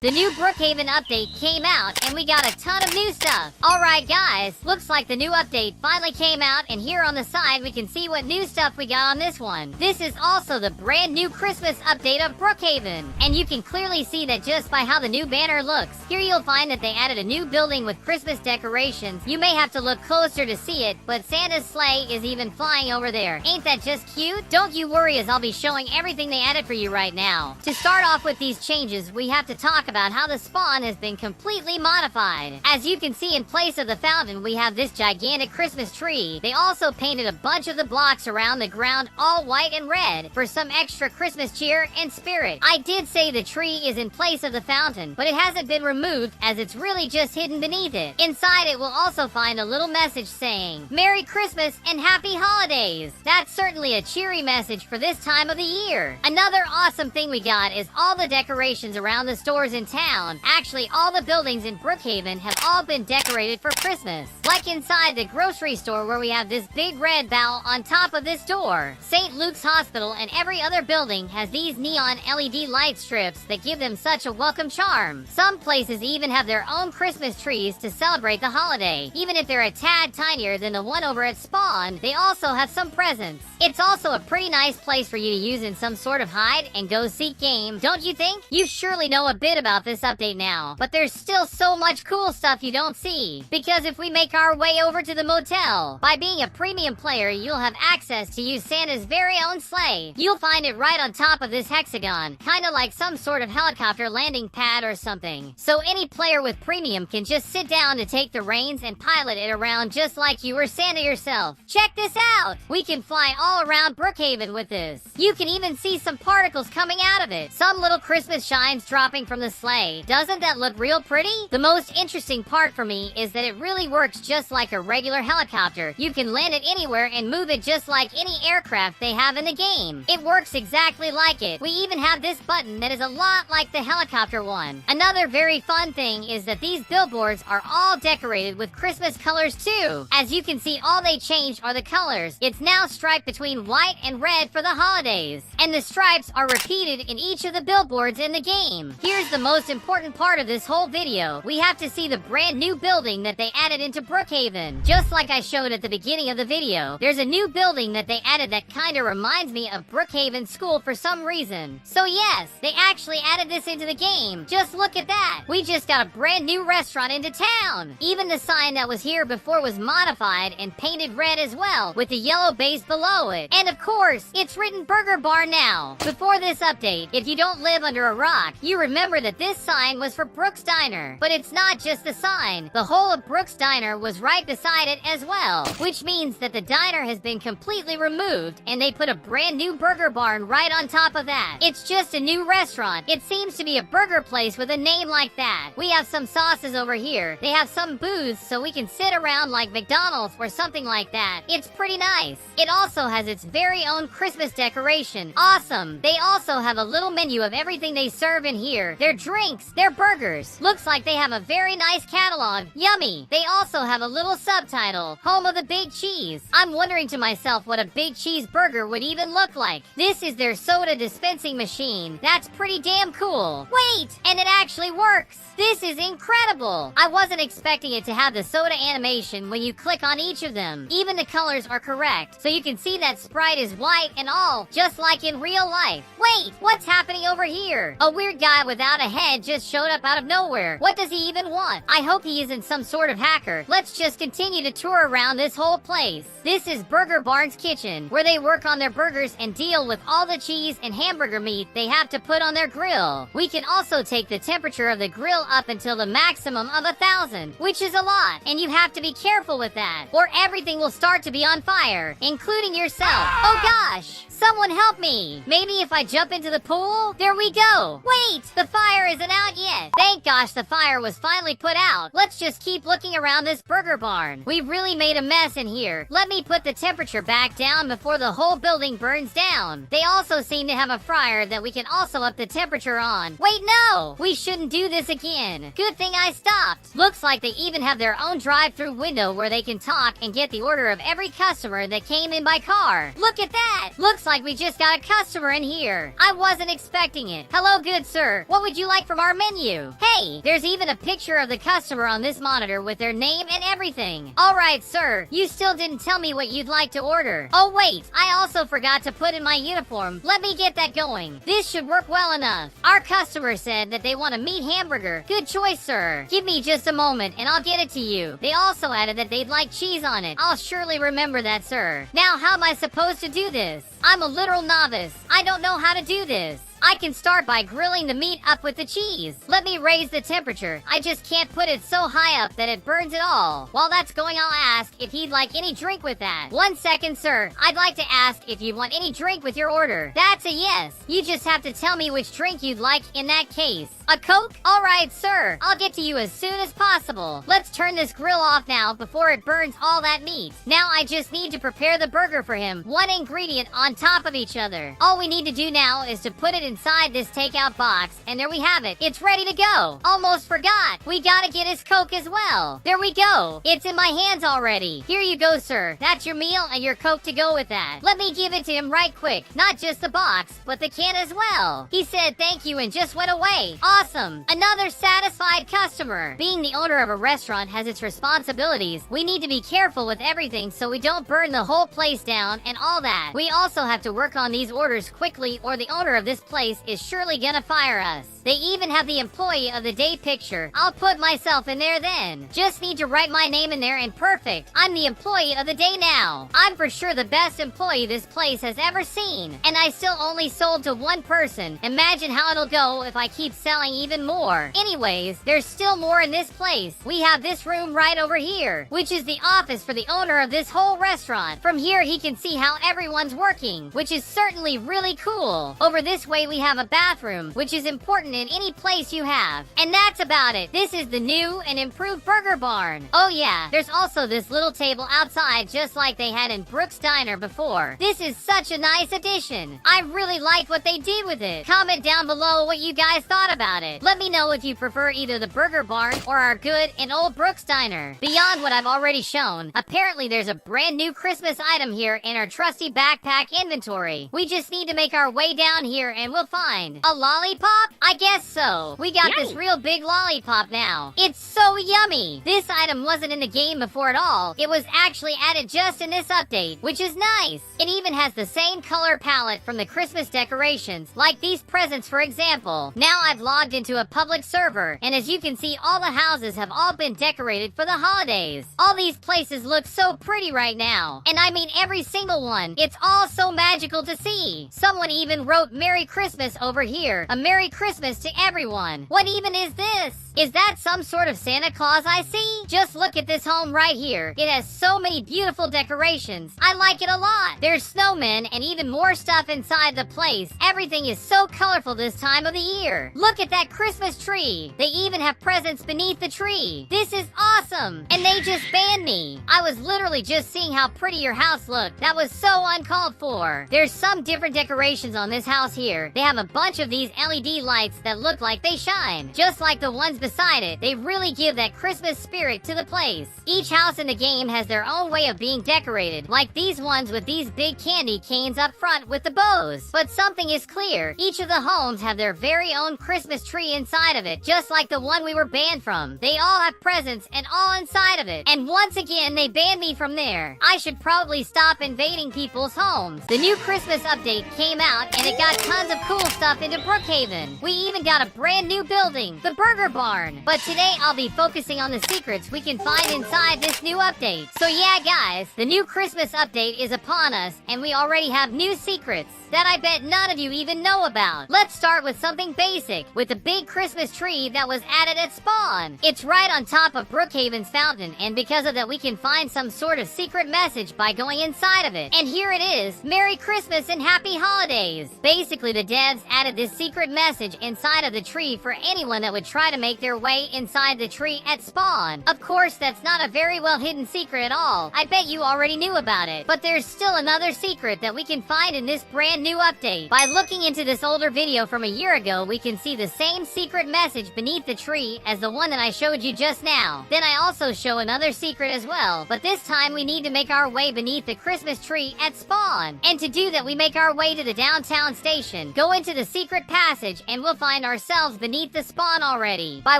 The new Brookhaven update came out, and we got a ton of new stuff. Alright guys, looks like the new update finally came out, and here on the side we can see what new stuff we got on this one. This is also the brand new Christmas update of Brookhaven, and you can clearly see that just by how the new banner looks. Here you'll find that they added a new building with Christmas decorations. You may have to look closer to see it, but Santa's sleigh is even flying over there. Ain't that just cute? Don't you worry, as I'll be showing everything they added for you right now. To start off with these changes, we have to talk about how the spawn has been completely modified. As you can see, in place of the fountain, we have this gigantic Christmas tree. They also painted a bunch of the blocks around the ground all white and red for some extra Christmas cheer and spirit. I did say the tree is in place of the fountain, but it hasn't been removed as it's really just hidden beneath it. Inside it will also find a little message saying, "Merry Christmas and Happy Holidays." That's certainly a cheery message for this time of the year. Another awesome thing we got is all the decorations around the stores in town. Actually, all the buildings in Brookhaven have all been decorated for Christmas. Like inside the grocery store where we have this big red bow on top of this door. St. Luke's Hospital and every other building has these neon LED light strips that give them such a welcome charm. Some places even have their own Christmas trees to celebrate the holiday. Even if they're a tad tinier than the one over at Spawn, they also have some presents. It's also a pretty nice place for you to use in some sort of hide and go seek game, don't you think? You surely know a bit about this update now, but there's still so much cool stuff you don't see. Because if we make our way over to the motel, by being a premium player, you'll have access to use Santa's very own sleigh. You'll find it right on top of this hexagon, kinda like some sort of helicopter landing pad or something. So any player with premium can just sit down to take the reins and pilot it around just like you were Santa yourself. Check this out! We can fly all around Brookhaven with this. You can even see some particles coming out of it. Some little Christmas shines dropping from the sleigh. Doesn't that look real pretty? The most interesting part for me is that it really works just like a regular helicopter. You can land it anywhere and move it just like any aircraft they have in the game. It works exactly like it. We even have this button that is a lot like the helicopter one. Another very fun thing is that these billboards are all decorated with Christmas colors too. As you can see, all they changed are the colors. It's now striped between white and red for the holidays. And the stripes are repeated in each of the billboards in the game. Here's the most important part of this whole video. We have to see the brand new building that they added into Brookhaven. Just like I showed at the beginning of the video, there's a new building that they added that kinda reminds me of Brookhaven School for some reason. So yes, they actually added this into the game. Just look at that. We just got a brand new restaurant into town. Even the sign that was here before was modified and painted red as well, with the yellow base below it. And of course, it's written Burger Bar now. Before this update, if you don't live under a rock, you remember that this sign was for Brooks Diner. But it's not just the sign. The whole of Brooks Diner was right beside it as well, which means that the diner has been completely removed and they put a brand new burger barn right on top of that. It's just a new restaurant. It seems to be a burger place with a name like that. We have some sauces over here. They have some booths so we can sit around like McDonald's or something like that. It's pretty nice. It also has its very own Christmas decoration. Awesome. They also have a little menu of everything they serve in here. Their drinks, their burgers. Looks like they have a very nice catalog. Yummy. They also have a little subtitle, Home of the Big Cheese. I'm wondering to myself what a big cheeseburger would even look like. This is their soda dispensing machine. That's pretty damn cool. Wait, and it actually works. This is incredible. I wasn't expecting it to have the soda animation when you click on each of them. Even the colors are correct, so you can see that Sprite is white and all, just like in real life. Wait, what's happening over here? A weird guy without a head just showed up out of nowhere. What does he even want? I hope he isn't some sort of hacker. Let's just continue to tour around this whole place. This is Burger Barn's kitchen, where they work on their burgers and deal with all the cheese and hamburger meat they have to put on their grill. We can also take the temperature of the grill up until the maximum of 1,000, which is a lot, and you have to be careful with that, or everything will start to be on fire, including yourself. Oh gosh! Someone help me! Maybe if I jump into the pool? There we go! Wait! The fire isn't out yet! Thank Thank gosh the fire was finally put out. Let's just keep looking around this burger barn. We really made a mess in here. Let me put the temperature back down before the whole building burns down. They also seem to have a fryer that we can also up the temperature on. Wait, no! We shouldn't do this again. Good thing I stopped. Looks like they even have their own drive-through window where they can talk and get the order of every customer that came in by car. Look at that! Looks like we just got a customer in here. I wasn't expecting it. Hello, good sir. What would you like from our menu? Hey, there's even a picture of the customer on this monitor with their name and everything. Alright, sir. You still didn't tell me what you'd like to order. Oh, wait. I also forgot to put in my uniform. Let me get that going. This should work well enough. Our customer said that they want a meat hamburger. Good choice, sir. Give me just a moment and I'll get it to you. They also added that they'd like cheese on it. I'll surely remember that, sir. Now, how am I supposed to do this? I'm a literal novice. I don't know how to do this. I can start by grilling the meat up with the cheese. Let me raise the temperature. I just can't put it so high up that it burns it all. While that's going, I'll ask if he'd like any drink with that. 1 second, sir. I'd like to ask if you want any drink with your order. That's a yes. You just have to tell me which drink you'd like in that case. A Coke? Alright, sir. I'll get to you as soon as possible. Let's turn this grill off now before it burns all that meat. Now I just need to prepare the burger for him. One ingredient on top of each other. All we need to do now is to put it inside this takeout box, and there we have it. It's ready to go. Almost forgot. We gotta get his Coke as well. There we go. It's in my hands already. Here you go, sir. That's your meal and your Coke to go with that. Let me give it to him right quick. Not just the box, but the can as well. He said thank you and just went away. Awesome. Another satisfied customer. Being the owner of a restaurant has its responsibilities. We need to be careful with everything so we don't burn the whole place down and all that. We also have to work on these orders quickly or the owner of this place is surely gonna fire us. They even have the employee of the day picture. I'll put myself in there then. Just need to write my name in there and perfect. I'm the employee of the day now. I'm for sure the best employee this place has ever seen. And I still only sold to one person. Imagine how it'll go if I keep selling even more. Anyways, there's still more in this place. We have this room right over here, which is the office for the owner of this whole restaurant. From here he can see how everyone's working, which is certainly really cool. Over this way we have a bathroom, which is important in any place you have. And that's about it. This is the new and improved burger barn. Oh yeah, there's also this little table outside just like they had in Brooks Diner before. This is such a nice addition. I really like what they did with it. Comment down below what you guys thought about it. Let me know if you prefer either the burger barn or our good and old Brooks Diner. Beyond what I've already shown, apparently there's a brand new Christmas item here in our trusty backpack inventory. We just need to make our way down here and we'll find a lollipop? I guess so. We got this real big lollipop now. It's so yummy. This item wasn't in the game before at all. It was actually added just in this update, which is nice. It even has the same color palette from the Christmas decorations, like these presents for example. Now I've logged into a public server, and as you can see, all the houses have all been decorated for the holidays. All these places look so pretty right now. And I mean every single one. It's all so magical to see. Someone even wrote Merry Christmas over here. A Merry Christmas to everyone. What even is this? Is that some sort of Santa Claus I see? Just look at this home right here. It has so many beautiful decorations. I like it a lot. There's snowmen and even more stuff inside the place. Everything is so colorful this time of the year. Look at that Christmas tree. They even have presents beneath the tree. This is awesome. And they just banned me. I was literally just seeing how pretty your house looked. That was so uncalled for. There's some different decorations on this house here. They have a bunch of these LED lights that look like they shine. Just like the ones beside it. They really give that Christmas spirit to the place. Each house in the game has their own way of being decorated. Like these ones with these big candy canes up front with the bows. But something is clear. Each of the homes have their very own Christmas tree inside of it. Just like the one we were banned from. They all have presents and all inside of it. And once again, they banned me from there. I should probably stop invading people's homes. The new Christmas update came out and it got tons of cool stuff into Brookhaven. We even got a brand new building, the Burger Barn. But today I'll be focusing on the secrets we can find inside this new update. So yeah guys, the new Christmas update is upon us and we already have new secrets. that I bet none of you even know about. Let's start with something basic, with the big Christmas tree that was added at spawn. It's right on top of Brookhaven's fountain, and because of that we can find some sort of secret message by going inside of it. And here it is, Merry Christmas and Happy Holidays. Basically, the devs added this secret message inside of the tree for anyone that would try to make their way inside the tree at spawn. Of course, that's not a very well hidden secret at all. I bet you already knew about it. But there's still another secret that we can find in this brand new update. By looking into this older video from a year ago, we can see the same secret message beneath the tree as the one that I showed you just now. Then I also show another secret as well, but this time we need to make our way beneath the Christmas tree at spawn. And to do that, we make our way to the downtown station, go into the secret passage, and we'll find ourselves beneath the spawn already. By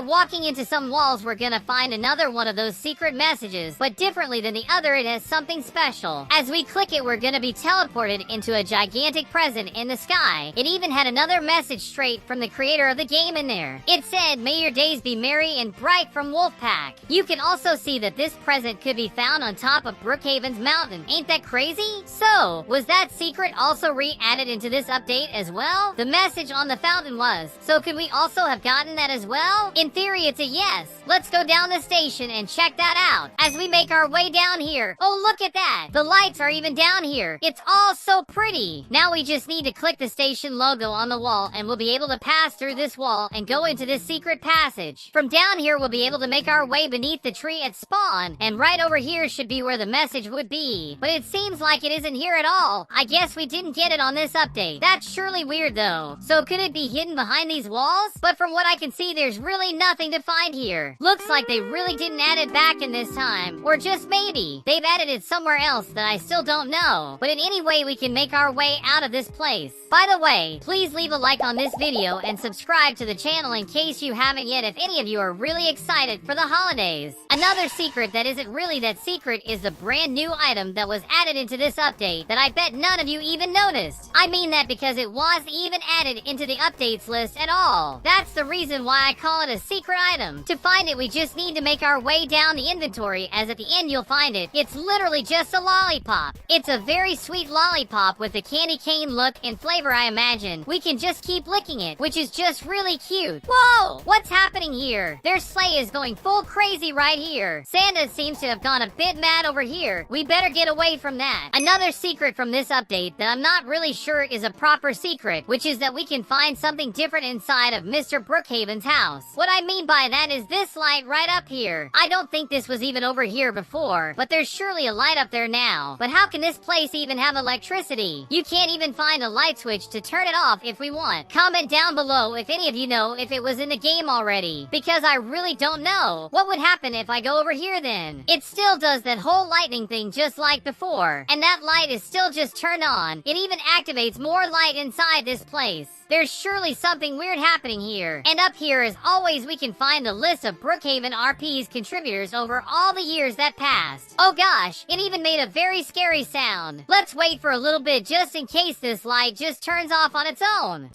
walking into some walls, we're gonna find another one of those secret messages, but differently than the other, it has something special. As we click it, we're gonna be teleported into a gigantic present in the sky. It even had another message straight from the creator of the game in there. It said, "May your days be merry and bright from Wolfpack." You can also see that this present could be found on top of Brookhaven's mountain. Ain't that crazy? So, was that secret also re-added into this update as well? The message on the fountain was. So could we also have gotten that as well? In theory, it's a yes. Let's go down the station and check that out. As we make our way down here, oh look at that! The lights are even down here. It's all so pretty. Now we just need to click the station logo on the wall and we'll be able to pass through this wall and go into this secret passage. From down here, we'll be able to make our way beneath the tree at spawn, and right over here should be where the message would be. But it seems like it isn't here at all. I guess we didn't get it on this update. That's surely weird though. So could it be hidden behind these walls? But from what I can see, there's really nothing to find here. Looks like they really didn't add it back in this time. Or just maybe they've added it somewhere else that I still don't know. But in any way, we can make our way out of this place. By the way, please leave a like on this video and subscribe to the channel in case you haven't yet if any of you are really excited for the holidays. Another secret that isn't really that secret is the brand new item that was added into this update that I bet none of you even noticed. I mean that because it wasn't even added into the updates list at all. That's the reason why I call it a secret item. To find it, we just need to make our way down the inventory, as at the end you'll find it. It's literally just a lollipop. It's a very sweet lollipop with a candy cane look and flavor, I imagine. We can just keep licking it, which is just really cute. Whoa! What's happening here? Their sleigh is going full crazy right here. Santa seems to have gone a bit mad over here. We better get away from that. Another secret from this update that I'm not really sure is a proper secret, which is that we can find something different inside of Mr. Brookhaven's house. What I mean by that is this light right up here. I don't think this was even over here before, but there's surely a light up there now. But how can this place even have electricity? You can't even find a light switch to turn it off if we want. Comment down below if any of you know if it was in the game already, because I really don't know. What would happen if I go over here then? It still does that whole lightning thing just like before, and that light is still just turned on. It even activates more light inside this place. There's surely something weird happening here. And up here, as always, we can find the list of Brookhaven RP's contributors over all the years that passed. Oh gosh, it even made a very scary sound. Let's wait for a little bit just in case this light just turns off on its own.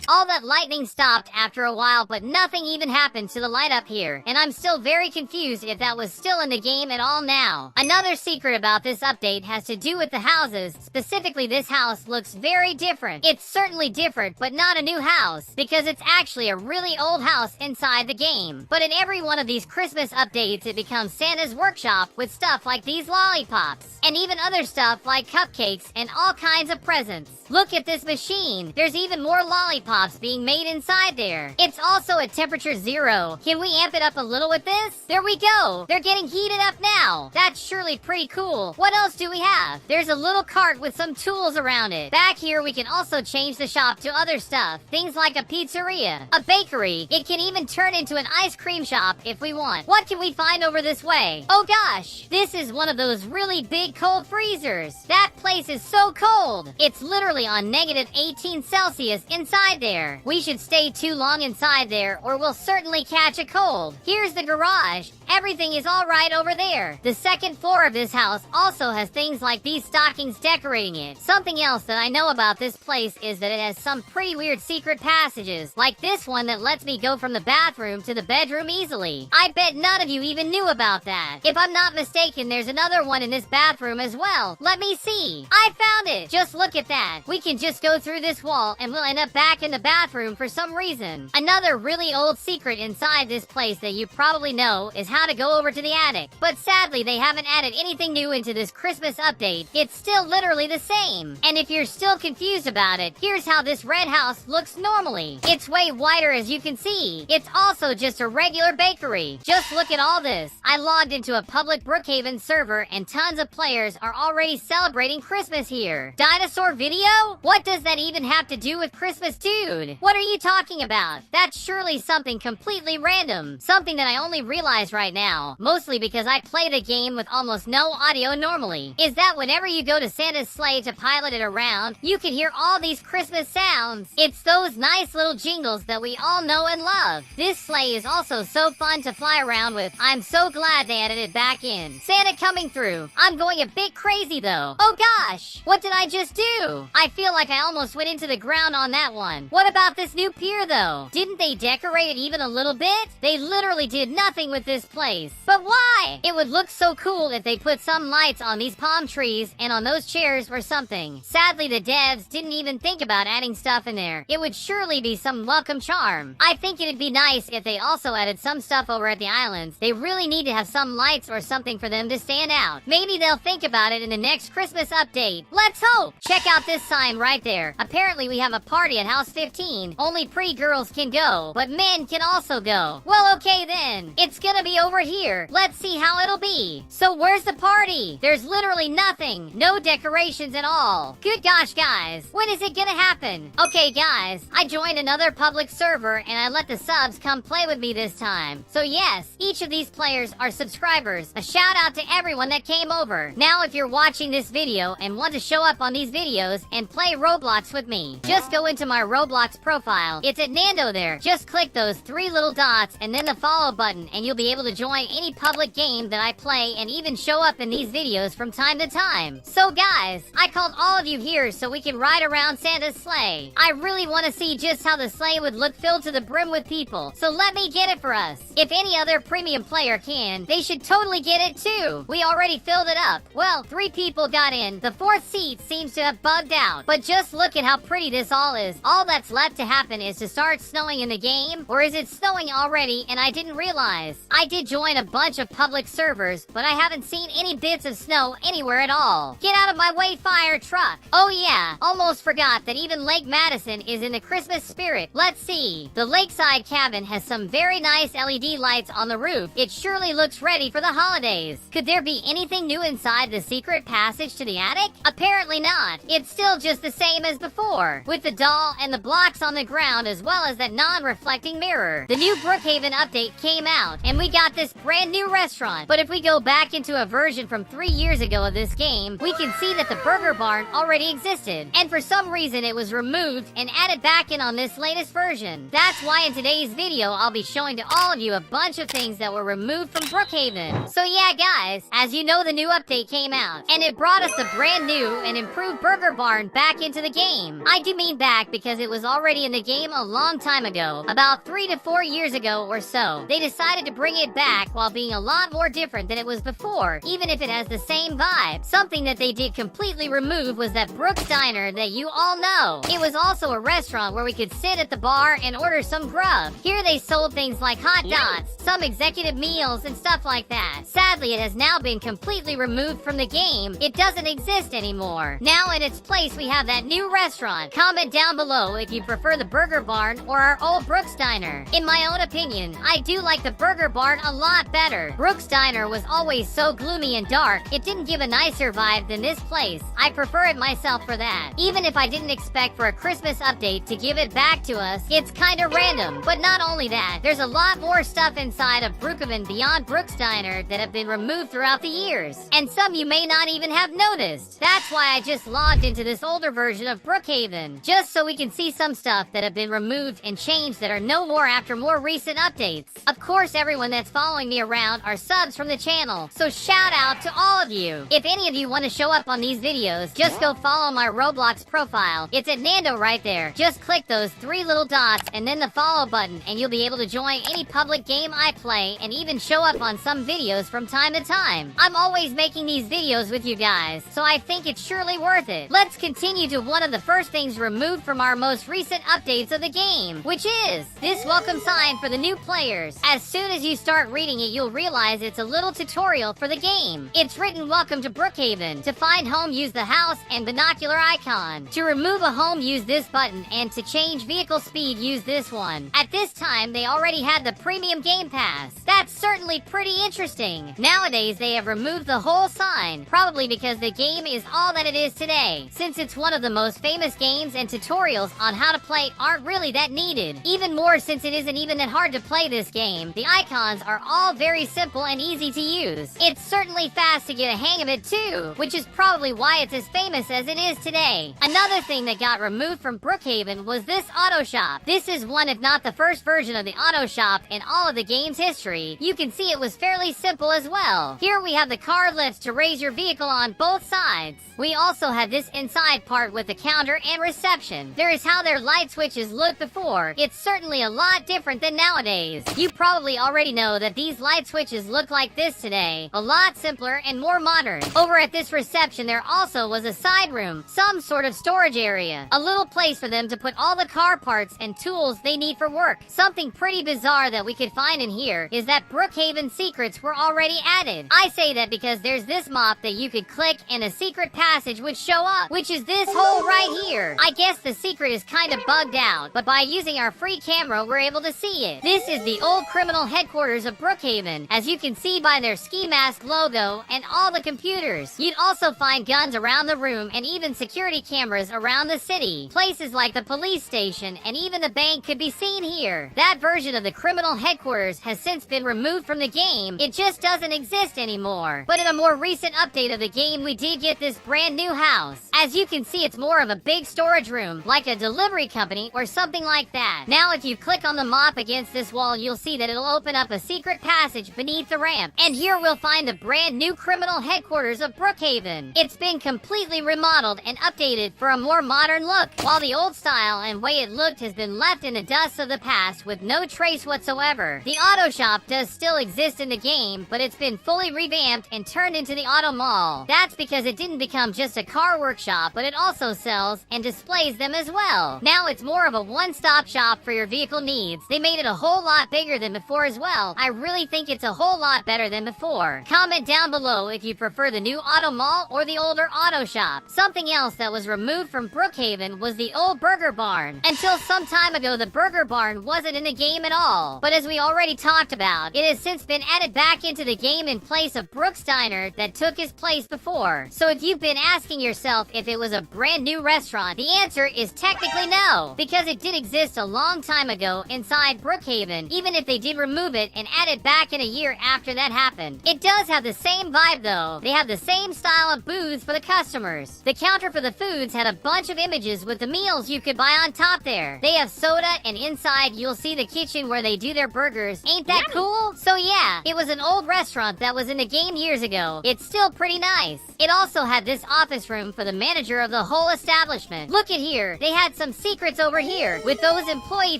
All that lightning stopped after a while, but nothing even happened to the light up here, and I'm still very confused if that was still in the game at all now. Another secret about this update has to do with the houses. Specifically, this house looks very different. It's certainly different, but not a new house, because it's actually a really old house inside the game. But in every one of these Christmas updates, it becomes Santa's workshop with stuff like these lollipops, and even other stuff like cupcakes and all kinds of presents. Look at this machine. There's even more lollipops being made inside there. It's also at temperature 0. Can we amp it up a little with this? There we go. They're getting heated up now. That's surely pretty cool. What else do we have? There's a little cart with some tools around it. Back here, we can also change the shop to other stuff. Things like a pizzeria, a bakery. It can even turn into an ice cream shop if we want. What can we find over this way? Oh gosh, this is one of those really big cold freezers. That place is so cold. It's literally on -18 Celsius inside there. there. We should stay too long inside there or we'll certainly catch a cold. Here's the garage. Everything is alright over there. The second floor of this house also has things like these stockings decorating it. Something else that I know about this place is that it has some pretty weird secret passages, like this one that lets me go from the bathroom to the bedroom easily. I bet none of you even knew about that. If I'm not mistaken, there's another one in this bathroom as well. Let me see. I found it. Just look at that. We can just go through this wall and we'll end up back in the bathroom for some reason. Another really old secret inside this place that you probably know is how to go over to the attic. But sadly, they haven't added anything new into this Christmas update. It's still literally the same. And if you're still confused about it, here's how this red house looks normally. It's way wider as you can see. It's also just a regular bakery. Just look at all this. I logged into a public Brookhaven server and tons of players are already celebrating Christmas here. Dinosaur video? What does that even have to do with Christmas, dude? What are you talking about? That's surely something completely random. Something that I only realized right now, mostly because I play the game with almost no audio normally, is that whenever you go to Santa's sleigh to pilot it around, you can hear all these Christmas sounds. It's those nice little jingles that we all know and love. This sleigh is also so fun to fly around with. I'm so glad they added it back in. Santa coming through. I'm going a bit crazy though. Oh gosh, what did I just do? I feel like I almost went into the ground on that one. What about this new pier though? Didn't they decorate it even a little bit? They literally did nothing with this place. But why? It would look so cool if they put some lights on these palm trees and on those chairs or something. Sadly, the devs didn't even think about adding stuff in there. It would surely be some welcome charm. I think it'd be nice if they also added some stuff over at the islands. They really need to have some lights or something for them to stand out. Maybe they'll think about it in the next Christmas update. Let's hope! Check out this sign right there. Apparently we have a party at House 15. Only pre-girls can go, but men can also go. Well, okay then. It's gonna be over here. Let's see how it'll be. So where's the party? There's literally nothing. No decorations at all. Good gosh, guys. When is it gonna happen? Okay, guys. I joined another public server and I let the subs come play with me this time. So yes, each of these players are subscribers. A shout out to everyone that came over. Now if you're watching this video and want to show up on these videos and play Roblox with me, just go into my Roblox profile. It's at Nando there. Just click those 3 little dots and then the follow button and you'll be able to join any public game that I play and even show up in these videos from time to time. So guys, I called all of you here so we can ride around Santa's sleigh. I really want to see just how the sleigh would look filled to the brim with people, so let me get it for us. If any other premium player can, they should totally get it too. We already filled it up. Well, 3 people got in. The 4th seat seems to have bugged out. But just look at how pretty this all is. All that's left to happen is to start snowing in the game, or is it snowing already and I didn't realize? I did join a bunch of public servers, but I haven't seen any bits of snow anywhere at all. Get out of my way, fire truck. Oh yeah, almost forgot that even Lake Madison is in the Christmas spirit. Let's see. The lakeside cabin has some very nice LED lights on the roof. It surely looks ready for the holidays. Could there be anything new inside the secret passage to the attic? Apparently not. It's still just the same as before, with the doll and the blocks on the ground as well as that non-reflecting mirror. The new Brookhaven update came out and we got this brand new restaurant. But if we go back into a version from 3 years ago of this game, we can see that the burger barn already existed. And for some reason it was removed and added back in on this latest version. That's why in today's video I'll be showing to all of you a bunch of things that were removed from Brookhaven. So yeah guys, as you know the new update came out and it brought us the brand new and improved burger barn back into the game. I do mean back because it was already in the game a long time ago, about 3 to 4 years ago or so. They decided to bring it back while being a lot more different than it was before, even if it has the same vibe. Something that they did completely remove was that Brooks Diner that you all know. It was also a restaurant where we could sit at the bar and order some grub. Here they sold things like hot dogs, some executive meals and stuff like that. Sadly, it has now been completely removed from the game. It doesn't exist anymore. Now in its place we have that new restaurant. Comment down below if you prefer the Burger Barn or our old Brooks Diner. In my own opinion, I do like the Burger Barn a lot better. Brooks Diner was always so gloomy and dark, it didn't give a nicer vibe than this place. I prefer it myself for that. Even if I didn't expect for a Christmas update to give it back to us, it's kinda random. But not only that, there's a lot more stuff inside of Brookhaven beyond Brooks Diner that have been removed throughout the years. And some you may not even have noticed. That's why I just logged into this older version of Brookhaven, just so we can see some stuff that have been removed and changed that are no more after more recent updates. Of course, everyone that's following me around are subs from the channel, so shout out to all of you. If any of you want to show up on these videos, just go follow my Roblox profile. It's at Nando right there. Just click those 3 little dots and then the follow button, and you'll be able to join any public game I play and even show up on some videos from time to time. I'm always making these videos with you guys, so I think it's surely worth it. Let's continue to one of the first things removed from our most recent updates of the game, which is this welcome sign for the new players. As soon as you start reading it, you'll realize it's a little tutorial for the game. It's written, "Welcome to Brookhaven. To find home, use the house and binocular icon. To remove a home, use this button, and to change vehicle speed, use this one." At this time, they already had the premium game pass. That's certainly pretty interesting. Nowadays, they have removed the whole sign, probably because the game is all that it is today. Since it's one of the most famous games, and tutorials on how to play aren't really that needed. Even more since it isn't even that hard to play this game. The icons are all very simple and easy to use. It's certainly fast to get a hang of it too, which is probably why it's as famous as it is today. Another thing that got removed from Brookhaven was this auto shop. This is one, if not the first version of the auto shop in all of the game's history. You can see it was fairly simple as well. Here we have the car lifts to raise your vehicle on both sides. We also have this inside part with the counter and reception. There is how their light switches looked before. It's certainly a lot different than nowadays. You probably already know that these light switches look like this today. A lot simpler and more modern. Over at this reception, there also was a side room, some sort of storage area. A little place for them to put all the car parts and tools they need for work. Something pretty bizarre that we could find in here is that Brookhaven secrets were already added. I say that because there's this mop that you could click and a secret passage would show up, which is this hole right here. I guess the secret is kind of bugged out, but by using our free camera, we're able to see it. This is the old criminal headquarters of Brookhaven, as you can see by their ski mask logo and all the computers. You'd also find guns around the room and even security cameras around the city. Places like the police station and even the bank could be seen here. That version of the criminal headquarters has since been removed from the game. It just doesn't exist anymore. But in a more recent update of the game, we did get this brand new house. As you can see, it's more of a big storage room, like a delivery company or something like that. Now, if you click on the mop against this wall, you'll see that it'll open up a secret passage beneath the ramp. And here we'll find the brand new criminal headquarters of Brookhaven. It's been completely remodeled and updated for a more modern look, while the old style and way it looked has been left in the dust of the past with no trace whatsoever. The auto shop does still exist in the game, but it's been fully revamped and turned into the auto mall. That's because it didn't become just a car workshop, but it also sells and displays them as well. Now it's more of a one-stop shop for your vehicle needs. They made it a whole lot bigger than before as well. I really think it's a whole lot better than before. Comment down below if you prefer the new auto mall or the older auto shop. Something else that was removed from Brookhaven was the old burger barn. Until some time ago, the burger barn wasn't in the game at all. But as we already talked about, it has since been added back into the game in place of Brooks Diner that took his place before. So if you've been asking yourself if it was a brand new restaurant, the answer is technically no, because it did exist a long time ago inside Brookhaven, even if they did remove it and add it back in a year after that happened. It does have the same vibe though. They have the same style of booths for the customers. The counter for the foods had a bunch of images with the meals you could buy on top there. They have soda, and inside you'll see the kitchen where they do their burgers. Ain't that cool? So yeah, it was an old restaurant that was in the game years ago. It's still pretty nice. It also had this office room for the manager of the whole establishment. Look at here. They had some secrets over here with those employee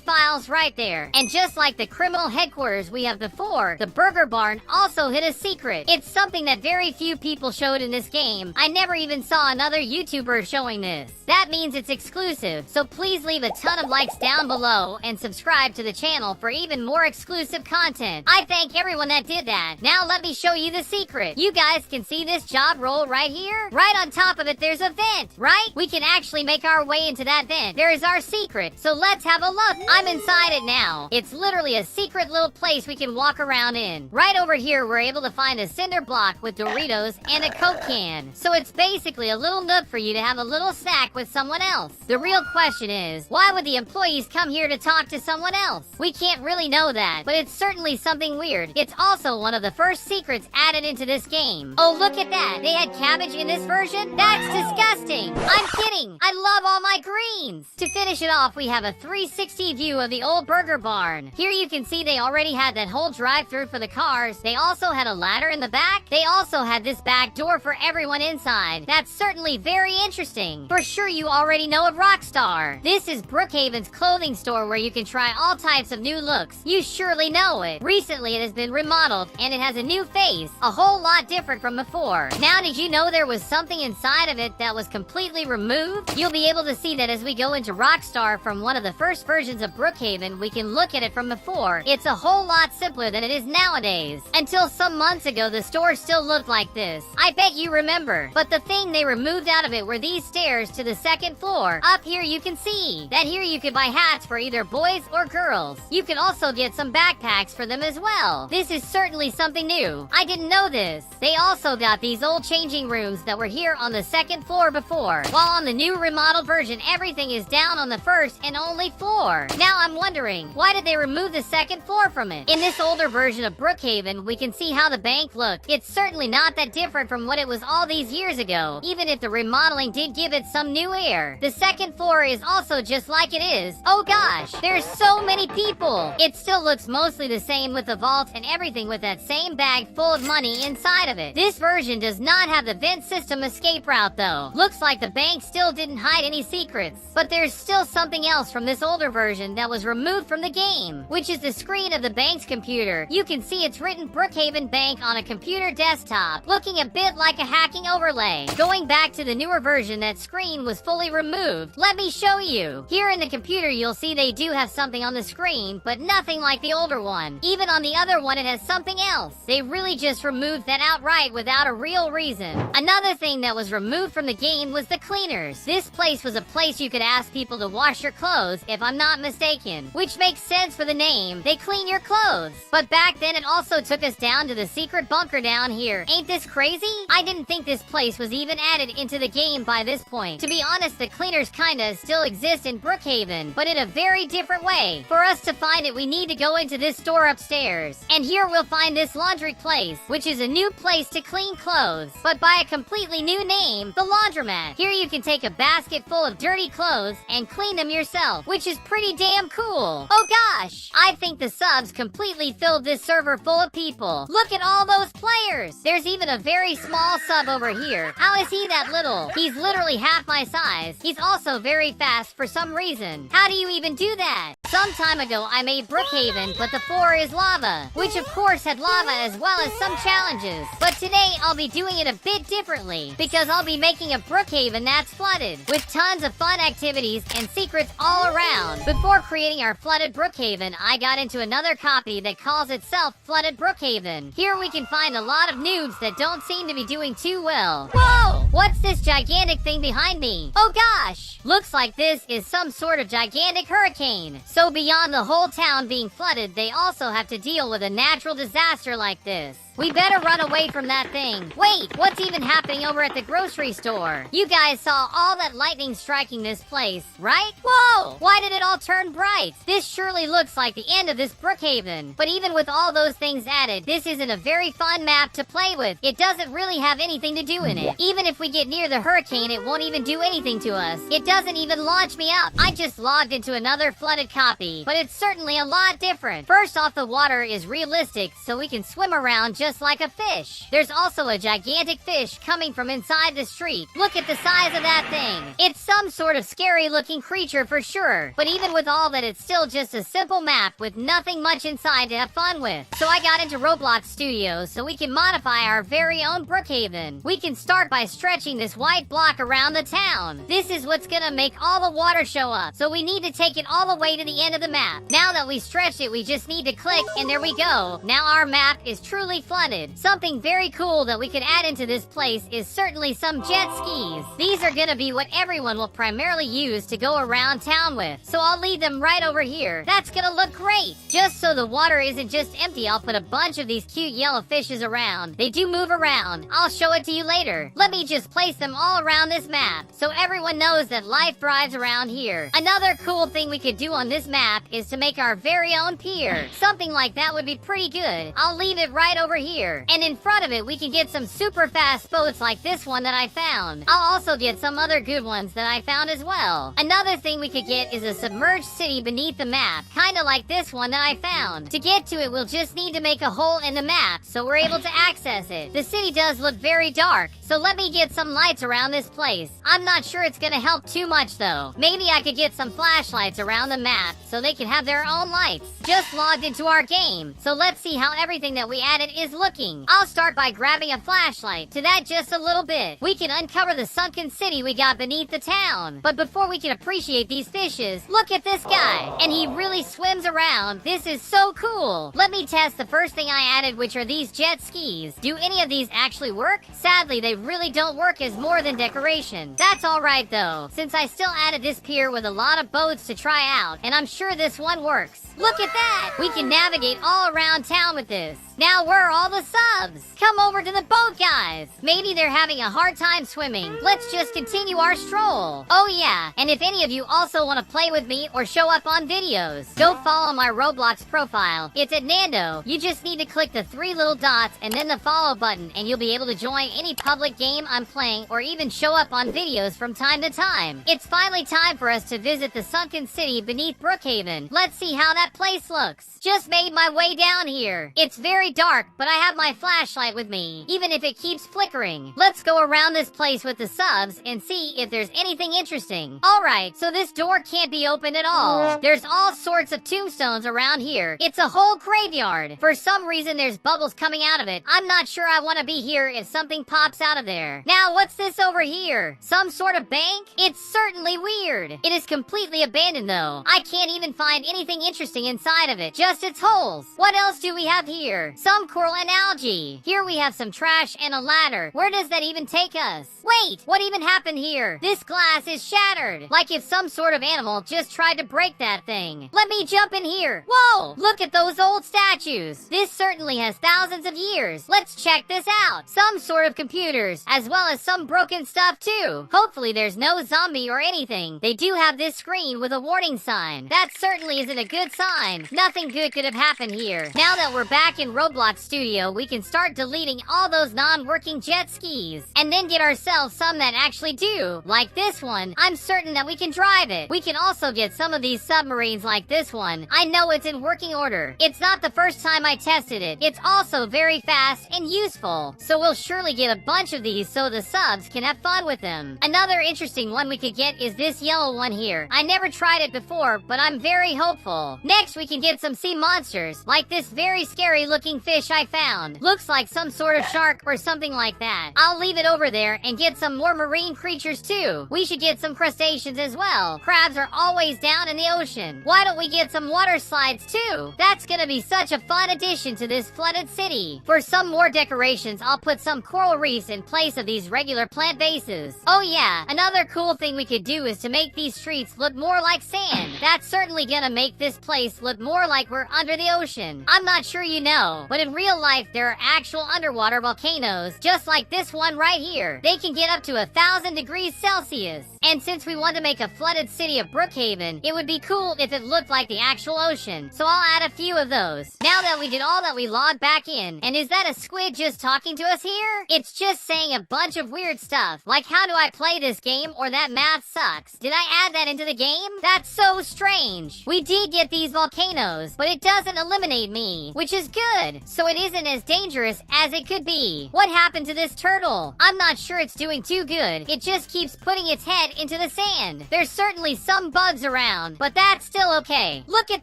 files right there. And just like the criminal headquarters we have before, the burger barn also hid a secret. It's something that very few people showed in this game. I never even saw another YouTuber showing this. That means it's exclusive, so please leave a ton of likes down below and subscribe to the channel for even more exclusive content. I thank everyone that did that. Now let me show you the secret. You guys can see this job role right here? Right on top of it, there's a vent, right? We can actually make our way into that vent. There is our secret, so let's have a look. I'm inside it now. It's literally a secret little place we can walk around in. Right over here, we're able to find a cinder block with Doritos and a Coke can. So it's basically a little nook for you to have a little snack with someone else. The real question is, why would the employees come here to talk to someone else? We can't really know that, but it's certainly something weird. It's also one of the first secrets added into this game. Oh, look at that. They had cabbage in this version? That's disgusting. I'm kidding. I love all my greens. To finish it off, we have a 360 view of the old burger barn. Here you can see they already had that whole drive-thru for the cars. They also had a ladder in the back. They also had this back door for everyone inside. That's certainly very interesting. For sure you already know of Rockstar. This is Brookhaven's clothing store where you can try all types of new looks. You surely know it. Recently it has been remodeled and it has a new face, a whole lot different from before. Now, did you know there was something inside of it that was completely removed? You'll be able to see that as we go into Rockstar from one of the first versions of Brookhaven. We can look at it from before. It's a whole lot simpler than it is nowadays. Until some months ago, the store still looked like this. I bet you remember. But the thing they removed out of it were these stairs to the second floor. Up here you can see that here you could buy hats for either boys or girls. You could also get some backpacks for them as well. This is certainly something new. I didn't know this. They also got these old changing rooms that were here on the second floor before. While on the new remodeled version, everything is down on the first and only floor. Now I'm wondering, why did they remove the second floor from it? In this older version of Brookhaven, we can see how the bank looked. It's certainly not that different from what it was all these years ago, even if the remodeling did give it some new air. The second floor is also just like it is. Oh gosh, there's so many people. It still looks mostly the same with the vault and everything with that same bag full of money inside of it. This version does not have the vent system escape route though. Looks like the bank still didn't hide any secrets. But there's still something else from this older version that was removed from the game, which is the screen of the bank's computer. You can see it's written Brookhaven Bank on a computer desktop, looking a bit like a hacking overlay. Going back to the newer version, that screen was fully removed. Let me show you. Here in the computer, you'll see they do have something on the screen, but nothing like the older one. Even on the other one, it has something else. They really just removed that outright without a real reason. Another thing that was removed from the game was the cleaners. This place was a place you could ask people to wash your clothes, if I'm not mistaken, which makes sense for the name. They clean your clothes. But back then, it also took us down to the secret bunker down here. Ain't this crazy? I didn't think this place was even added into the game by this point. To be honest, the cleaners kinda still exist in Brookhaven, but in a very different way. For us to find it, we need to go into this store upstairs. And here we'll find this laundry place, which is a new place to clean clothes, but by a completely new name, the laundromat. Here you can take a basket full of dirty clothes and clean them yourself, which is pretty damn cool. Oh gosh, I think the subs completely filled this server full of people. Look at all those players. There's even a very small sub over here. How is he that little? He's literally half my size. He's also very fast for some reason. How do you even do that? Some time ago, I made Brookhaven, but the floor is lava, which of course had lava as well as some challenges. But today, I'll be doing it a bit differently, because I'll be making a Brookhaven that's flooded, with tons of fun activities and secrets all around. Before creating our flooded Brookhaven, I got into another copy that calls itself Flooded Brookhaven. Here we can find a lot of noobs that don't seem to be doing too well. Whoa! What's this gigantic thing behind me? Oh gosh! Looks like this is some sort of gigantic hurricane. So beyond the whole town being flooded, they also have to deal with a natural disaster like this. We better run away from that thing. Wait, what's even happening over at the grocery store? You guys saw all that lightning striking this place, right? Whoa! Why did it all turn bright? This surely looks like the end of this Brookhaven. But even with all those things added, this isn't a very fun map to play with. It doesn't really have anything to do in it. Even if we get near the hurricane, it won't even do anything to us. It doesn't even launch me up. I just logged into another flooded copy, but it's certainly a lot different. First off, the water is realistic, so we can swim around just like a fish. There's also a gigantic fish coming from inside the street. Look at the size of that thing. It's some sort of scary looking creature for sure. But even with all that, it's still just a simple map with nothing much inside to have fun with. So I got into Roblox Studios so we can modify our very own Brookhaven. We can start by stretching this white block around the town. This is what's gonna make all the water show up. So we need to take it all the way to the end of the map. Now that we stretched it, we just need to click and there we go. Now our map is truly flooded. Something very cool that we could add into this place is certainly some jet skis. These are gonna be what everyone will primarily use to go around town with. So I'll leave them right over here. That's gonna look great. Just so the water isn't just empty, I'll put a bunch of these cute yellow fishes around. They do move around. I'll show it to you later. Let me just place them all around this map so everyone knows that life thrives around here. Another cool thing we could do on this map map is to make our very own pier. Something like that would be pretty good. I'll leave it right over here. And in front of it, we can get some super fast boats like this one that I found. I'll also get some other good ones that I found as well. Another thing we could get is a submerged city beneath the map, kinda like this one that I found. To get to it, we'll just need to make a hole in the map so we're able to access it. The city does look very dark, so let me get some lights around this place. I'm not sure it's gonna help too much though. Maybe I could get some flashlights around the map so they can have their own lights. Just logged into our game, so let's see how everything that we added is looking. I'll start by grabbing a flashlight. To that just a little bit. We can uncover the sunken city we got beneath the town. But before we can appreciate these fishes, look at this guy. And he really swims around. This is so cool. Let me test the first thing I added, which are these jet skis. Do any of these actually work? Sadly, they really don't work as more than decoration. That's alright though, since I still added this pier with a lot of boats to try out, and I'm sure this one works. Look at that! We can navigate all around town with this. Now where are all the subs? Come over to the boat, guys. Maybe they're having a hard time swimming. Let's just continue our stroll. Oh yeah, and if any of you also want to play with me or show up on videos, go follow my Roblox profile. It's at Nando. You just need to click the 3 little dots and then the follow button, and you'll be able to join any public game I'm playing or even show up on videos from time to time. It's finally time for us to visit the sunken city beneath Brookhaven. Let's see how that place looks. Just made my way down here. It's very dark, but I have my flashlight with me, even if it keeps flickering. Let's go around this place with the subs and see if there's anything interesting. Alright, so this door can't be opened at all. There's all sorts of tombstones around here. It's a whole graveyard. For some reason, there's bubbles coming out of it. I'm not sure I want to be here if something pops out of there. Now, what's this over here? Some sort of bank? It's certainly weird. It is completely abandoned though. I can't even find anything interesting inside of it, just its holes. What else do we have here? Some coral and algae. Here we have some trash and a ladder. Where does that even take us? Wait, what even happened here? This glass is shattered. Like if some sort of animal just tried to break that thing. Let me jump in here. Whoa, look at those old statues. This certainly has thousands of years. Let's check this out. Some sort of computers, as well as some broken stuff too. Hopefully there's no zombie or anything. They do have this screen with a warning sign. That certainly isn't a good sign. Nothing good could have happened here. Now that we're back in Roblox Studio, we can start deleting all those non-working jet skis. And then get ourselves some that actually do. Like this one. I'm certain that we can drive it. We can also get some of these submarines like this one. I know it's in working order. It's not the first time I tested it. It's also very fast and useful. So we'll surely get a bunch of these so the subs can have fun with them. Another interesting one we could get is this yellow one here. I never tried it before, but I'm very hopeful. Next, we can get some sea monsters, like this very scary looking fish I found. Looks like some sort of shark or something like that. I'll leave it over there and get some more marine creatures too. We should get some crustaceans as well. Crabs are always down in the ocean. Why don't we get some water slides too? That's gonna be such a fun addition to this flooded city. For some more decorations, I'll put some coral reefs in place of these regular plant bases. Oh yeah, another cool thing we could do is to make these streets look more like sand. That's certainly gonna make this place look more like we're under the ocean. I'm not sure you know, but in real life there are actual underwater volcanoes, just like this one right here. They can get up to 1,000 degrees Celsius. And since we want to make a flooded city of Brookhaven, it would be cool if it looked like the actual ocean. So I'll add a few of those. Now that we did all that, we log back in. And is that a squid just talking to us here? It's just saying a bunch of weird stuff, like how do I play this game, or that math sucks. Did I add that into the game? That's so strange. We did get these volcanoes, but it doesn't eliminate me, which is good. So it isn't as dangerous as it could be. What happened to this turtle? I'm not sure it's doing too good. It just keeps putting its head into the sand. There's certainly some bugs around, but that's still okay. Look at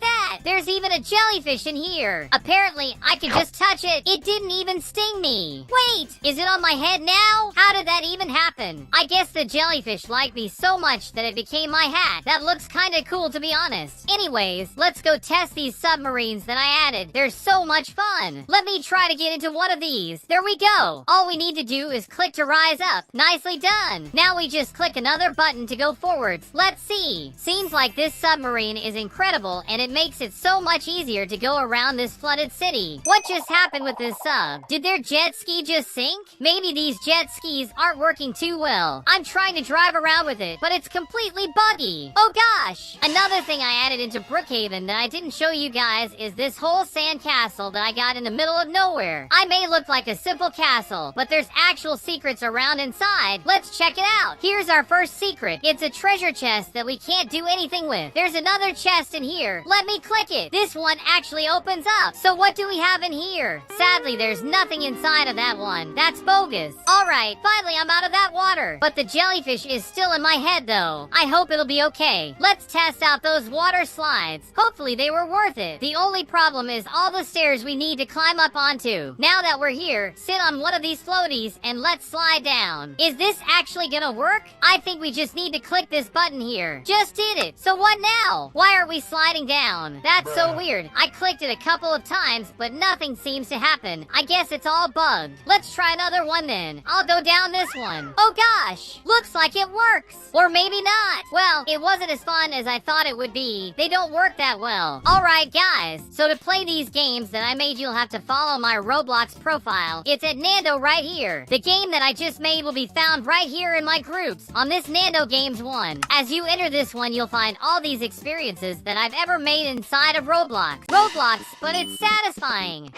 that! There's even a jellyfish in here. Apparently, I can just touch it. It didn't even sting me. Wait, is it on my head now? How did that even happen? I guess the jellyfish liked me so much that it became my hat. That looks kinda cool, to be honest. Anyways, let's go test these submarines that I added. They're so much fun. Let me try to get into one of these. There we go. All we need to do is click to rise up. Nicely done. Now we just click another button to go forwards. Let's see. Seems like this submarine is incredible, and it makes it so much easier to go around this almost flooded city. What just happened with this sub? Did their jet ski just sink? Maybe these jet skis aren't working too well. I'm trying to drive around with it, but it's completely buggy. Oh gosh! Another thing I added into Brookhaven that I didn't show you guys is this whole sand castle that I got in the middle of nowhere. I may look like a simple castle, but there's actual secrets around inside. Let's check it out. Here's our first secret. It's a treasure chest that we can't do anything with. There's another chest in here. Let me click it. This one actually opens up. So what do we have in here? Sadly, there's nothing inside of that one. That's bogus. Alright, finally I'm out of that water. But the jellyfish is still in my head though. I hope it'll be okay. Let's test out those water slides. Hopefully they were worth it. The only problem is all the stairs we need to climb up onto. Now that we're here, sit on one of these floaties and let's slide down. Is this actually gonna work? I think we just need to click this button here. Just did it. So what now? Why are we sliding down? That's so weird. I clicked it a couple of times, but nothing seems to happen. I guess it's all bugged. Let's try another one then. I'll go down this one. Oh gosh! Looks like it works! Or maybe not. Well, it wasn't as fun as I thought it would be. They don't work that well. Alright guys, so to play these games that I made, you'll have to follow my Roblox profile. It's at Nando right here. The game that I just made will be found right here in my groups on this Nando Games one. As you enter this one, you'll find all these experiences that I've ever made inside of Roblox. Roblox, but it's satisfying.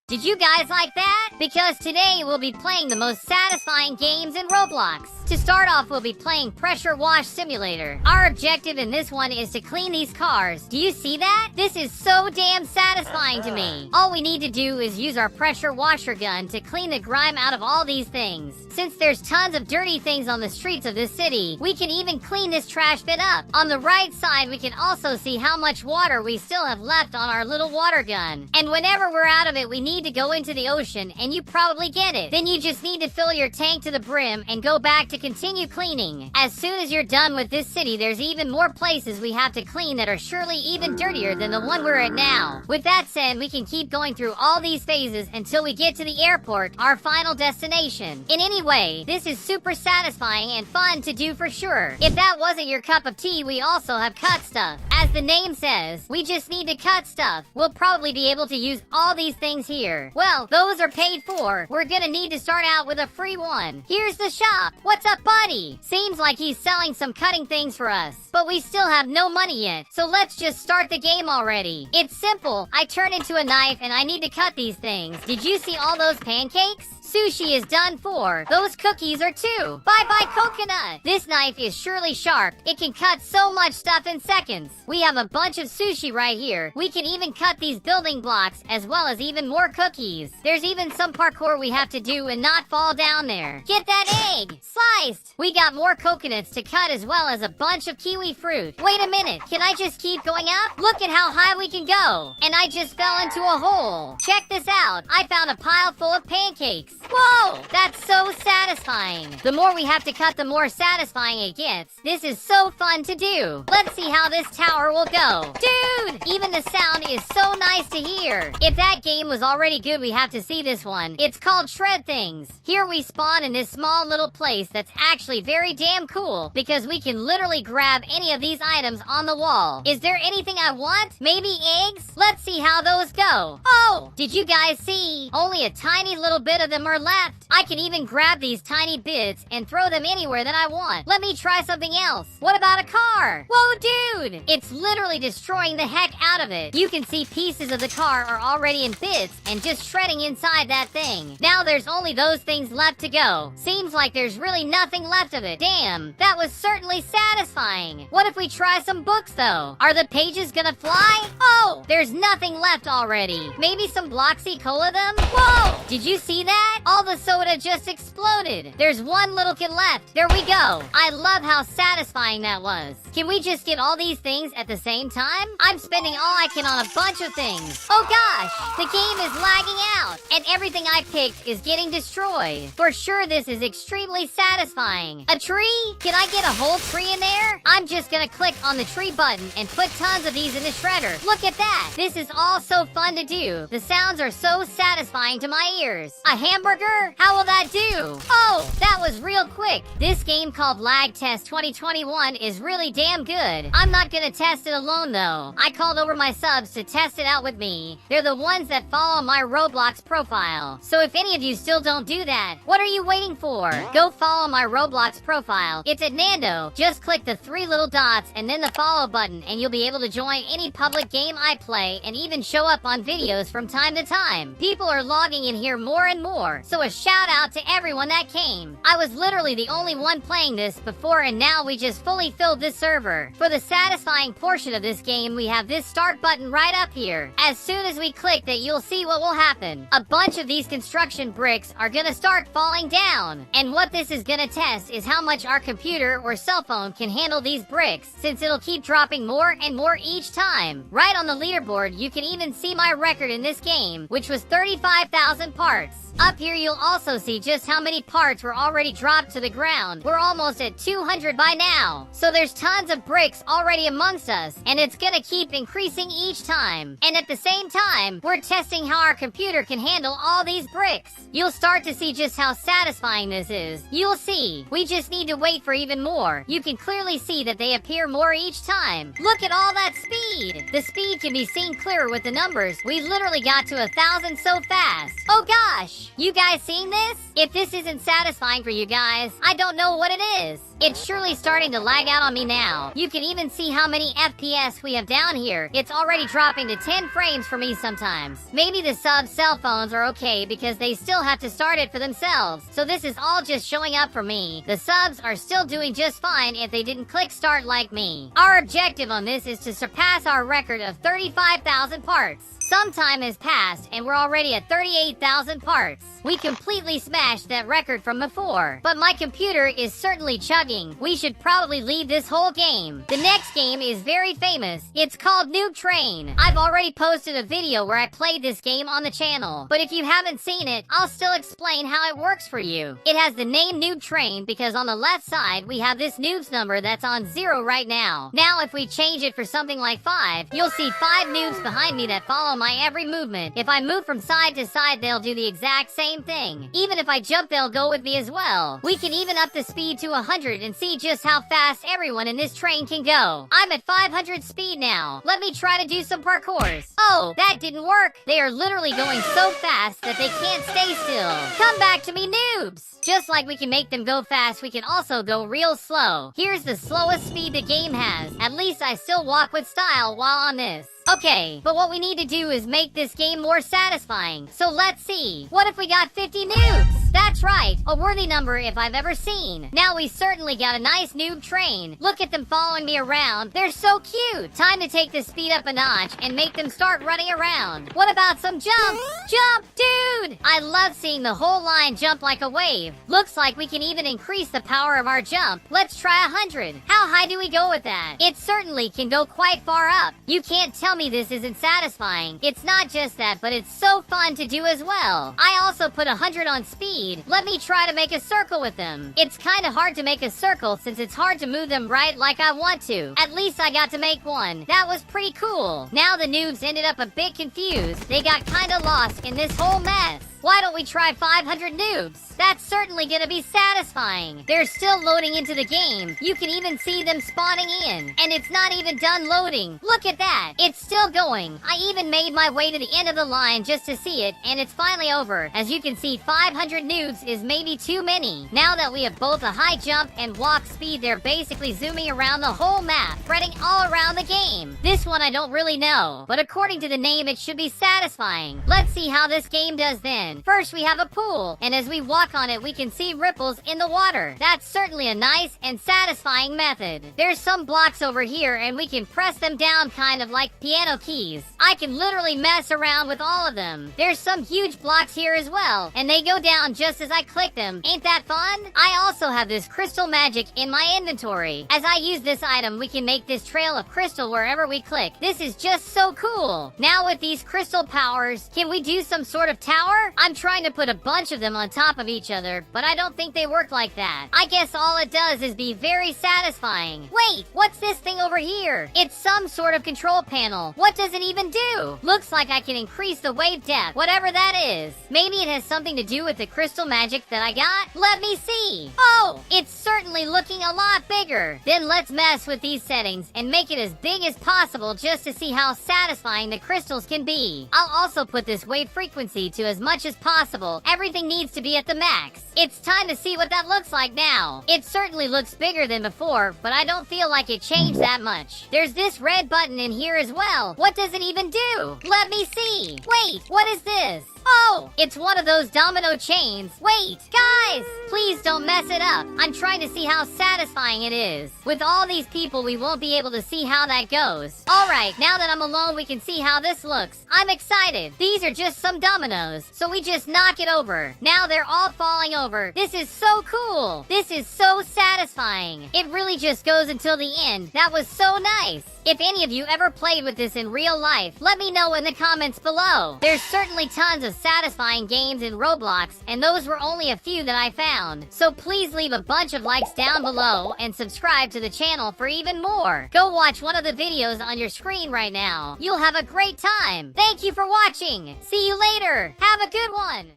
Did you guys like that? Because today we'll be playing the most satisfying games in Roblox. To start off, we'll be playing Pressure Wash Simulator. Our objective in this one is to clean these cars. Do you see that? This is so damn satisfying to me. All we need to do is use our pressure washer gun to clean the grime out of all these things. Since there's tons of dirty things on the streets of this city, we can even clean this trash bin up. On the right side, we can also see how much water we still have left on our little water gun. And whenever we're out of it, we need to go into the ocean, and you probably get it. Then you just need to fill your tank to the brim and go back to continue cleaning. As soon as you're done with this city, there's even more places we have to clean that are surely even dirtier than the one we're at now. With that said, we can keep going through all these phases until we get to the airport, our final destination. In any way, this is super satisfying and fun to do for sure. If that wasn't your cup of tea, we also have cut stuff. As the name says, we just need to cut stuff. We'll probably be able to use all these things here. Well, those are paid for. We're gonna need to start out with a free one. Here's the shop. What's up, buddy? Seems like he's selling some cutting things for us, but we still have no money yet. So let's just start the game already. It's simple. I turn into a knife and I need to cut these things. Did you see all those pancakes? Sushi is done for. Those cookies are too. Bye-bye coconut. This knife is surely sharp. It can cut so much stuff in seconds. We have a bunch of sushi right here. We can even cut these building blocks as well as even more cookies. There's even some parkour we have to do and not fall down there. Get that egg. Sliced. We got more coconuts to cut as well as a bunch of kiwi fruit. Wait a minute. Can I just keep going up? Look at how high we can go. And I just fell into a hole. Check this out. I found a pile full of pancakes. Whoa! That's so satisfying. The more we have to cut, the more satisfying it gets. This is so fun to do. Let's see how this tower will go. Dude! Even the sound is so nice to hear. If that game was already good, we have to see this one. It's called Shred Things. Here we spawn in this small little place that's actually very damn cool because we can literally grab any of these items on the wall. Is there anything I want? Maybe eggs? Let's see how those go. Oh! Did you guys see? Only a tiny little bit of them are left. I can even grab these tiny bits and throw them anywhere that I want. Let me try something else. What about a car? Whoa, dude! It's literally destroying the heck out of it. You can see pieces of the car are already in bits and just shredding inside that thing. Now there's only those things left to go. Seems like there's really nothing left of it. Damn, that was certainly satisfying. What if we try some books though? Are the pages gonna fly? Oh, there's nothing left already. Maybe some Bloxy Cola them? Whoa! Did you see that? All the soda just exploded. There's one little kid left. There we go. I love how satisfying that was. Can we just get all these things at the same time? I'm spending all I can on a bunch of things. Oh gosh, the game is lagging out, and everything I picked is getting destroyed. For sure, this is extremely satisfying. A tree? Can I get a whole tree in there? I'm just gonna click on the tree button and put tons of these in the shredder. Look at that. This is all so fun to do. The sounds are so satisfying to my ears. A hamburger? How will that do? Oh, that was real quick. This game called Lag Test 2021 is really damn good. I'm not gonna test it alone though. I called over my subs to test it out with me. They're the ones that follow my Roblox profile. So if any of you still don't do that, what are you waiting for? Go follow my Roblox profile. It's at Nando. Just click the 3 little dots and then the follow button and you'll be able to join any public game I play and even show up on videos from time to time. People are logging in here more and more, so a shout out to everyone that came. I was literally the only one playing this before, and now we just fully filled this server. For the satisfying portion of this game, we have this start button right up here. As soon as we click that, you'll see what will happen. A bunch of these construction bricks are gonna start falling down. And what this is gonna test is how much our computer or cell phone can handle these bricks, since it'll keep dropping more and more each time. Right on the leaderboard, you can even see my record in this game, which was 35,000 parts. Up here, you'll also see just how many parts were already dropped to the ground. We're almost at 200 by now. So there's tons of bricks already amongst us, and it's gonna keep increasing each time. And at the same time, we're testing how our computer can handle all these bricks. You'll start to see just how satisfying this is. You'll see. We just need to wait for even more. You can clearly see that they appear more each time. Look at all that speed. The speed can be seen clearer with the numbers. We literally got to 1,000 so fast. Oh gosh. You guys seeing this? If this isn't satisfying for you guys, I don't know what it is. It's surely starting to lag out on me now. You can even see how many FPS we have down here. It's already dropping to 10 frames for me sometimes. Maybe the subs' cell phones are okay because they still have to start it for themselves. So this is all just showing up for me. The subs are still doing just fine if they didn't click start like me. Our objective on this is to surpass our record of 35,000 parts. Some time has passed and we're already at 38,000 parts. We completely smashed that record from before. But my computer is certainly chugging. We should probably leave this whole game. The next game is very famous. It's called Noob Train. I've already posted a video where I played this game on the channel. But if you haven't seen it, I'll still explain how it works for you. It has the name Noob Train because on the left side, we have this noobs number that's on 0 right now. Now, if we change it for something like 5, you'll see 5 noobs behind me that follow my every movement. If I move from side to side, they'll do the exact same thing. Even if I jump, they'll go with me as well. We can even up the speed to 100 and see just how fast everyone in this train can go. I'm at 500 speed now. Let me try to do some parkours. Oh, that didn't work. They are literally going so fast that they can't stay still. Come back to me, noobs. Just like we can make them go fast, we can also go real slow. Here's the slowest speed the game has. At least I still walk with style while on this. Okay, but what we need to do is make this game more satisfying. So let's see. What if we got 50 noobs? That's right, a worthy number if I've ever seen. Now we certainly got a nice noob train. Look at them following me around. They're so cute. Time to take the speed up a notch and make them start running around. What about some jumps? Jump, dude! I love seeing the whole line jump like a wave. Looks like we can even increase the power of our jump. Let's try 100. How high do we go with that? It certainly can go quite far up. You can't tell me this isn't satisfying. It's not just that, but it's so fun to do as well. I also put 100 on speed. Let me try to make a circle with them. It's kind of hard to make a circle since it's hard to move them right like I want to. At least I got to make one. That was pretty cool. Now the noobs ended up a bit confused. They got kind of lost in this whole mess. Why don't we try 500 noobs? That's certainly gonna be satisfying. They're still loading into the game. You can even see them spawning in. And it's not even done loading. Look at that. It's still going. I even made my way to the end of the line just to see it, and it's finally over. As you can see, 500 noobs is maybe too many. Now that we have both a high jump and walk speed, they're basically zooming around the whole map, spreading all around the game. This one I don't really know, but according to the name, it should be satisfying. Let's see how this game does then. attraction. First, we have a pool, and as we walk on it, we can see ripples in the water. That's certainly a nice and satisfying method. There's some blocks over here, and we can press them down kind of like piano keys. I can literally mess around with all of them. There's some huge blocks here as well, and they go down just as I click them. Ain't that fun? I also have this crystal magic in my inventory. As I use this item, we can make this trail of crystal wherever we click. This is just so cool. Now with these crystal powers, can we do some sort of tower? I'm trying to put a bunch of them on top of each other, but I don't think they work like that. I guess all it does is be very satisfying. Wait, what's this thing over here? It's some sort of control panel. What does it even do? Looks like I can increase the wave depth, whatever that is. Maybe it has something to do with the crystal magic that I got? Let me see. Oh, it's certainly looking a lot bigger. Then let's mess with these settings and make it as big as possible just to see how satisfying the crystals can be. I'll also put this wave frequency to as much as possible. Everything needs to be at the max. It's time to see what that looks like now. It certainly looks bigger than before, but I don't feel like it changed that much. There's this red button in here as well. What does it even do? Let me see. Wait, what is this? Oh, it's one of those domino chains. Wait, guys, please don't mess it up. I'm trying to see how satisfying it is. With all these people, we won't be able to see how that goes. All right, now that I'm alone, we can see how this looks. I'm excited. These are just some dominoes, so we just knock it over. Now they're all falling over. This is so cool. This is so satisfying. It really just goes until the end. That was so nice. If any of you ever played with this in real life, let me know in the comments below. There's certainly tons of satisfying games in Roblox, and those were only a few that I found. So please leave a bunch of likes down below and subscribe to the channel for even more. Go watch one of the videos on your screen right now. You'll have a great time. Thank you for watching. See you later. Have a good one.